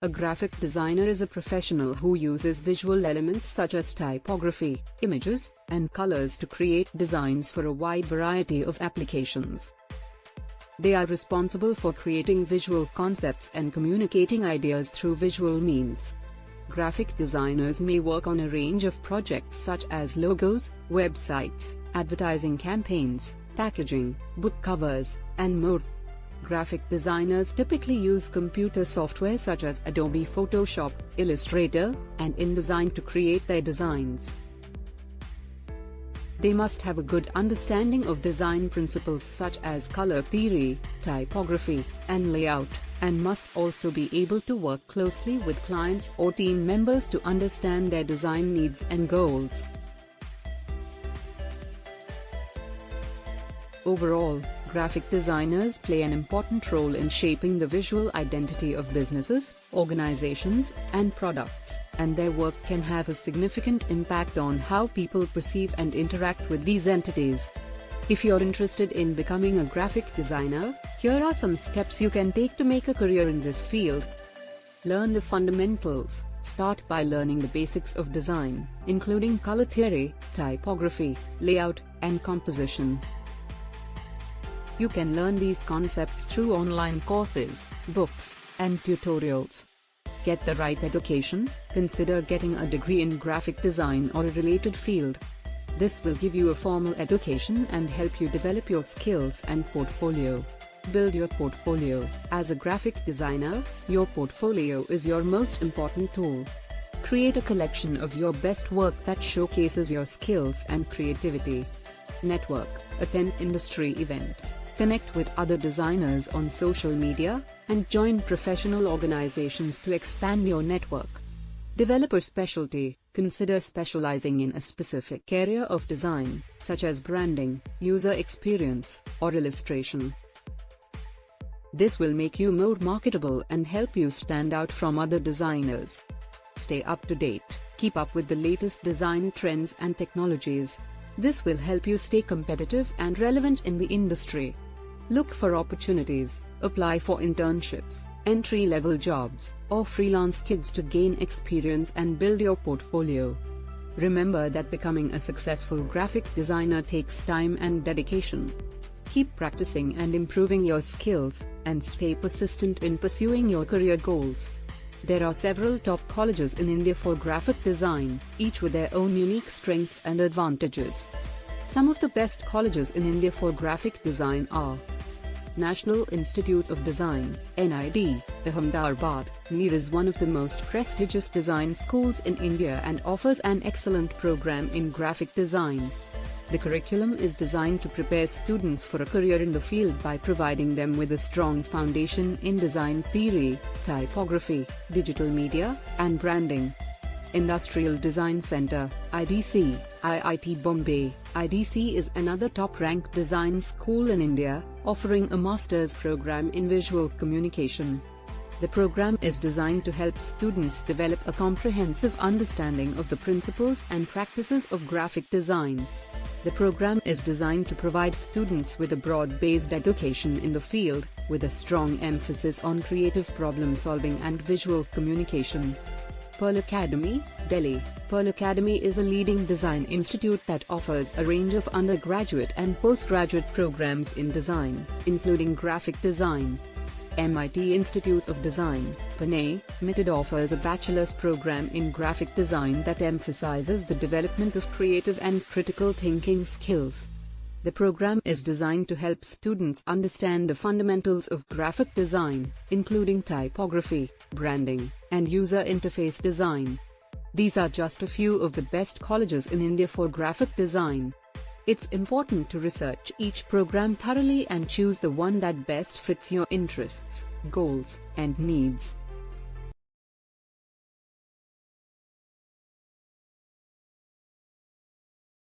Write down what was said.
A graphic designer is a professional who uses visual elements such as typography, images, and colors to create designs for a wide variety of applications. They are responsible for creating visual concepts and communicating ideas through visual means. Graphic designers may work on a range of projects such as logos, websites, advertising campaigns, packaging, book covers, and more. Graphic designers typically use computer software such as Adobe Photoshop, Illustrator, and InDesign to create their designs. They must have a good understanding of design principles such as color theory, typography, and layout, and must also be able to work closely with clients or team members to understand their design needs and goals. Overall, graphic designers play an important role in shaping the visual identity of businesses, organizations, and products, and their work can have a significant impact on how people perceive and interact with these entities. If you're interested in becoming a graphic designer, here are some steps you can take to make a career in this field. Learn the fundamentals. Start by learning the basics of design, including color theory, typography, layout, and composition. You can learn these concepts through online courses, books, and tutorials. Get the right education. Consider getting a degree in graphic design or a related field. This will give you a formal education and help you develop your skills and portfolio. Build your portfolio. As a graphic designer, your portfolio is your most important tool. Create a collection of your best work that showcases your skills and creativity. Network. Attend industry events. Connect with other designers on social media, and join professional organizations to expand your network. Develop a specialty. Consider specializing in a specific area of design, such as branding, user experience, or illustration. This will make you more marketable and help you stand out from other designers. Stay up to date. Keep up with the latest design trends and technologies. This will help you stay competitive and relevant in the industry. Look for opportunities. Apply for internships, entry-level jobs, or freelance gigs to gain experience and build your portfolio. Remember that becoming a successful graphic designer takes time and dedication. Keep practicing and improving your skills, and stay persistent in pursuing your career goals. There are several top colleges in India for graphic design, each with their own unique strengths and advantages. Some of the best colleges in India for graphic design are National Institute of Design, NID, Ahmedabad. NID is one of the most prestigious design schools in India and offers an excellent program in graphic design. The curriculum is designed to prepare students for a career in the field by providing them with a strong foundation in design theory, typography, digital media, and branding. Industrial Design Center, IDC, IIT Bombay. IDC is another top-ranked design school in India, offering a master's program in visual communication. The program is designed to help students develop a comprehensive understanding of the principles and practices of graphic design. The program is designed to provide students with a broad-based education in the field, with a strong emphasis on creative problem-solving and visual communication. Pearl Academy, Delhi. Pearl Academy is a leading design institute that offers a range of undergraduate and postgraduate programs in design, including graphic design. MIT Institute of Design, Pune, MIT offers a bachelor's program in graphic design that emphasizes the development of creative and critical thinking skills. The program is designed to help students understand the fundamentals of graphic design, including typography, branding, and user interface design. These are just a few of the best colleges in India for graphic design. It's important to research each program thoroughly and choose the one that best fits your interests, goals, and needs.